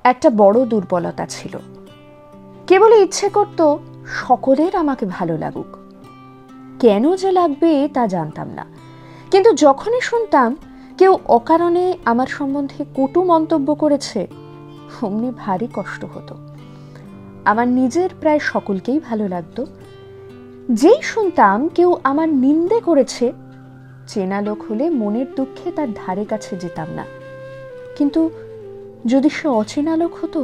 একটা বড় দুর্বলতা ছিল, কেবল ইচ্ছে করত সকলের আমাকে ভালো লাগুক। কেন যে লাগবে তা জানতাম না, কিন্তু যখনই শুনতাম কেউ অকারণে আমার সম্বন্ধে কটু মন্তব্য করেছে, অমনি ভারী কষ্ট হতো। আমার নিজের প্রায় সকলকেই ভালো লাগতো। যেই শুনতাম কেউ আমার নিন্দে করেছে, চেনা লোক হলে মনের দুঃখে তার ধারে কাছে যেতাম না। কিন্তু যদি সে অচেনা লোক হতো,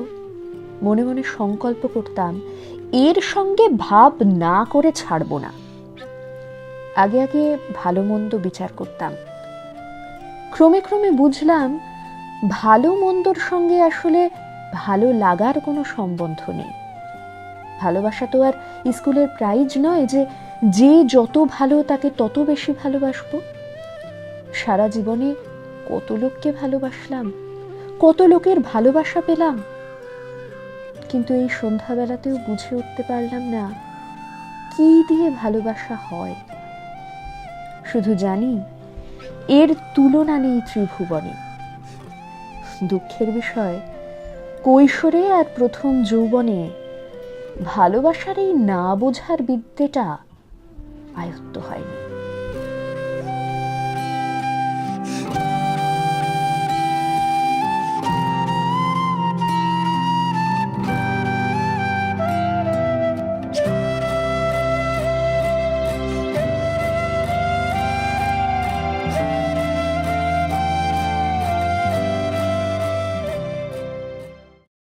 মনে মনে সংকল্প করতাম এর সঙ্গে ভাব না করে ছাড়ব না। আগে আগে ভালো মন্দ বিচার করতাম, ক্রমে ক্রমে বুঝলাম ভালো মন্দর সঙ্গে আসলে ভালো লাগার কোনো সম্বন্ধ নেই। ভালোবাসা তো আর স্কুলের প্রাইজ নয় যে যে যত ভালো তাকে তত বেশি ভালোবাসবো। সারা জীবনে কত লোককে ভালোবাসলাম, কত লোকের ভালোবাসা পেলাম, কিন্তু এই সন্ধ্যাবেলাতেও বুঝে উঠতে পারলাম না কি দিয়ে ভালোবাসা হয়। শুধু জানি এর তুলনা নেই ত্রিভুবনে। দুঃখের বিষয়, কৈশোরে আর প্রথম যৌবনে ভালোবাসার এই না বোঝার বিদ্যেটা আয়ত্ত হয়নি।